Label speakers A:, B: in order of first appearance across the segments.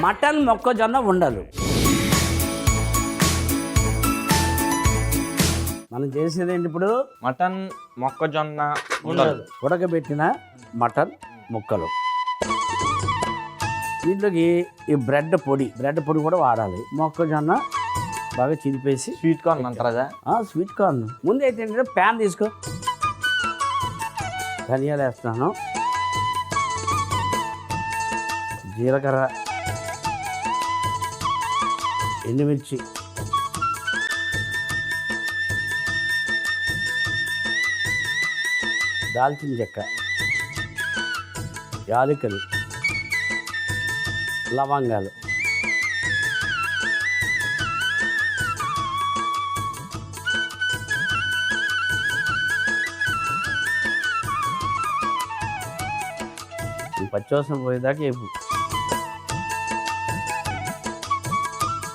A: Mutton మొక్కజొన్న ఉండలు. మనం చేసేది ఏంటి ఇప్పుడు?
B: మటన్ మొక్కజొన్న
A: ఉండలు, ఉడకబెట్టిన మటన్ ముక్కలు. దీంట్లోకి ఈ బ్రెడ్ పొడి కూడా వాడాలి. మొక్కజొన్న బాగా చిరిపేసి
B: స్వీట్ కార్న్ అంటారా?
A: Sweet corn. ముందు అయితే ఏంటంటే ప్యాన్ తీసుకో, ధనియాలు వేస్తున్నాను, జీలకర్ర, ఎండుమిర్చి, దాల్చిన చెక్క, యాలకులు, లవంగాలు, పచ్చివాసన పోయేదాకా వేపు.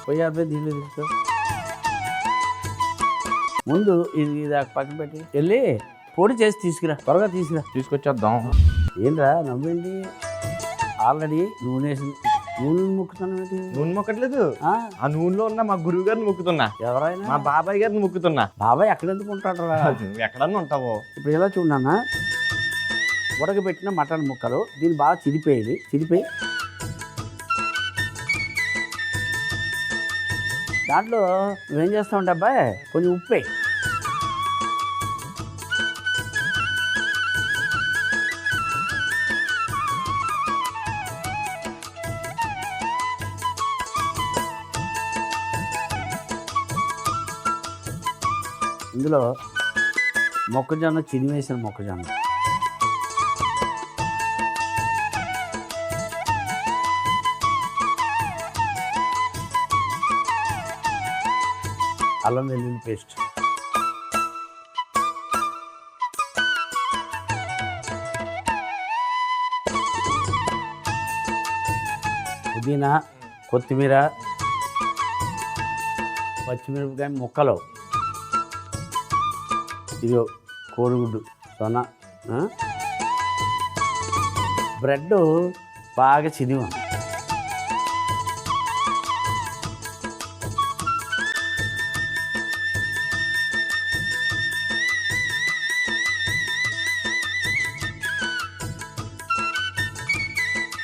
A: పోయాపే దీనిలో తీసుకో. ముందు ఇది పక్కన పెట్టి వెళ్ళి పొడి చేసి తీసుకురా, త్వరగా
B: తీసుకొచ్చేద్దాం.
A: ఏంట్రా నవ్వేంటి? ఆల్రెడీ నూనె వేసింది. నూనె మొక్కుతున్నా.
B: నూనె మొక్కట్లేదు, ఆ నూనెలో ఉన్న మా గురువు గారిని మొక్కుతున్నా.
A: ఎవరైనా?
B: మా బాబాయ్ గారిని మొక్కుతున్నా.
A: బాబాయ్ ఎక్కడ ఎందుకు ఉంటాడరా?
B: ఎక్కడన్నా ఉంటావో.
A: ఇప్పుడు ఎలా చూడన్నా, ఉడకబెట్టిన మటన్ ముక్కలు దీన్ని బాగా చిరిపోయి దాంట్లో నువ్వేం చేస్తావు అబ్బాయి, కొంచెం ఉప్పు వేయి. ఇందులో మొక్కజొన్న చినివేసిన మొక్కజొన్న, అల్లం వెల్లుల్లి పేస్ట్, పుదీనా, కొత్తిమీర, పచ్చిమిరపకాయ ముక్కలు, ఇదిగో కోడిగుడ్డు సొన, బ్రెడ్ బాగా చినివ,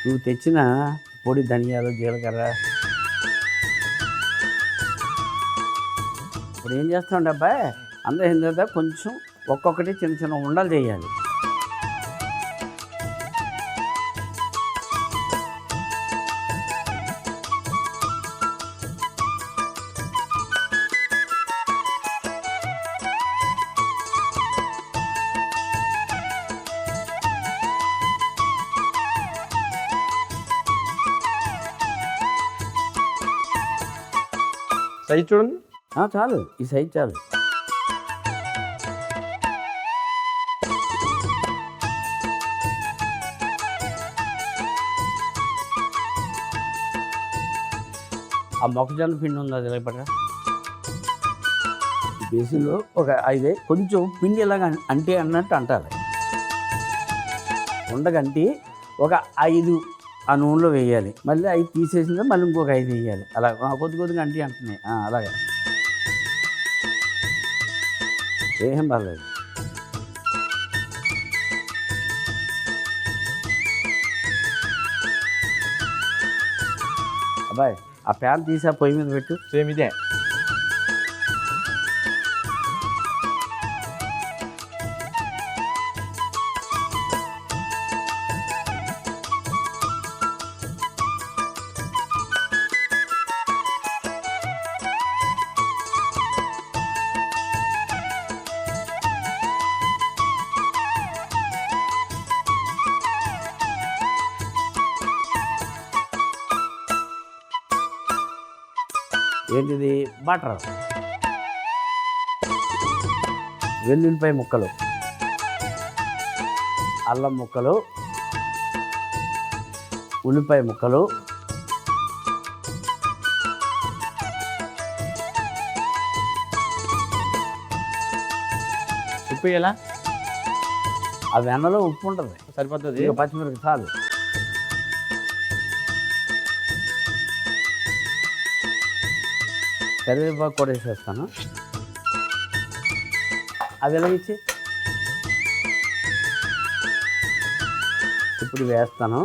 A: నువ్వు తెచ్చిన పొడి ధనియాలు, జీలకర్ర. ఇప్పుడు ఏం చేస్తావు అబ్బాయి, అందరూ అయిన తర్వాత కొంచెం ఒక్కొక్కటి చిన్న ఉండలు చేయాలి.
B: సైజ్ చూడండి.
A: చాలు, ఈ సైజ్ చాలు. ఆ మొక్కజొన్న పిండి ఉంది, అది లేపట బేసిన్లో ఒక 5 కొంచెం పిండి ఇలాగ అన్నట్టు అంటారు. ఉండగంటి ఒక 5 ఆ నూనెలో వేయాలి. మళ్ళీ 5 తీసేసిందో మళ్ళీ ఇంకొక 5 వేయాలి. అలా కొద్దిగా అంటున్నాయి. అలాగే ఏం పర్లేదు. అబ్బాయి ఆ ప్యాన్ తీసి పొయ్యి మీద పెట్టు.
B: సేమ్ ఇదే.
A: ఏంటిది? బటర్, వెల్లుల్లిపాయ ముక్కలు, అల్లం ముక్కలు, ఉల్లిపాయ ముక్కలు,
B: ఉప్పు ఎలా?
A: ఆ వెన్నలో ఉప్పు ఉంటుంది,
B: సరిపోతుంది.
A: పచ్చిమిరపకాయ చాలు. కరివేపాకు కూడా వేసేస్తాను. అది ఎలాగిచ్చి ఇప్పుడు వేస్తాను.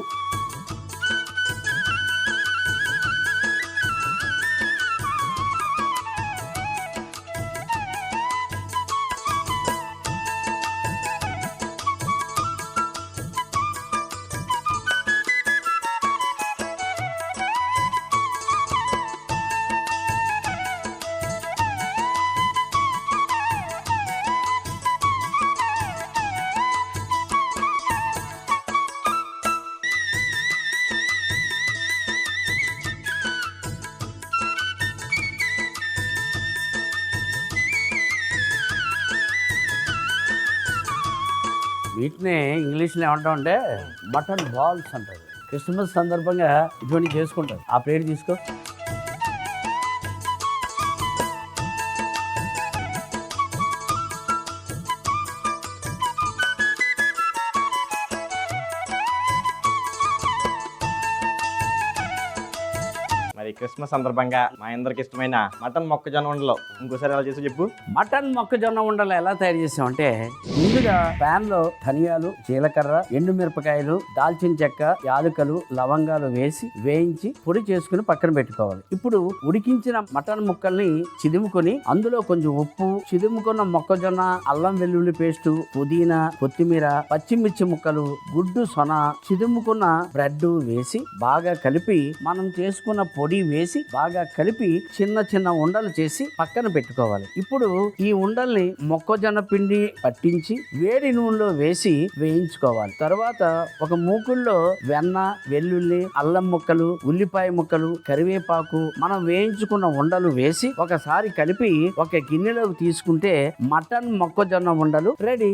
A: వీటిని ఇంగ్లీష్లో ఏమంటాం అంటే మటన్ బాల్స్ అంటారు. క్రిస్మస్ సందర్భంగా ఇటువంటి చేసుకుంటారు. ఆ ప్లేట్ తీసుకో.
B: మరి క్రిస్మస్ సందర్భంగా మా అందరికి ఇష్టమైన మటన్ మొక్కజొన్న ఉండలు ఇంకోసారి ఎలా చేసి చెప్పు.
A: మటన్ మొక్కజొన్న ఉండలు ఎలా తయారు చేసామంటే, ముందుగా ప్యాన్ లో ధనియాలు, జీలకర్ర, ఎండుమిరపకాయలు, దాల్చిన చెక్క, యాలకులు, లవంగాలు వేసి వేయించి పొడి చేసుకుని పక్కన పెట్టుకోవాలి. ఇప్పుడు ఉడికించిన మటన్ ముక్కల్ని చిదుముకొని అందులో కొంచెం ఉప్పు, చిదుముకున్న మొక్కజొన్న, అల్లం వెల్లుల్లి పేస్టు, పుదీనా, కొత్తిమీర, పచ్చిమిర్చి ముక్కలు, గుడ్డు సొన, చిదుముకున్న బ్రెడ్ వేసి బాగా కలిపి మనం చేసుకున్న పొడి వేసి బాగా కలిపి చిన్న చిన్న ఉండలు చేసి పక్కన పెట్టుకోవాలి. ఇప్పుడు ఈ ఉండల్ని మొక్కజొన్న పిండి పట్టించి వేడి నూనెలో వేసి వేయించుకోవాలి. తర్వాత ఒక మూకుల్లో వెన్న, వెల్లుల్లి, అల్లం ముక్కలు, ఉల్లిపాయ ముక్కలు, కరివేపాకు, మనం వేయించుకున్న ఉండలు వేసి ఒకసారి కలిపి ఒక గిన్నెలోకి తీసుకుంటే మటన్ మొక్కజొన్న ఉండలు రెడీ.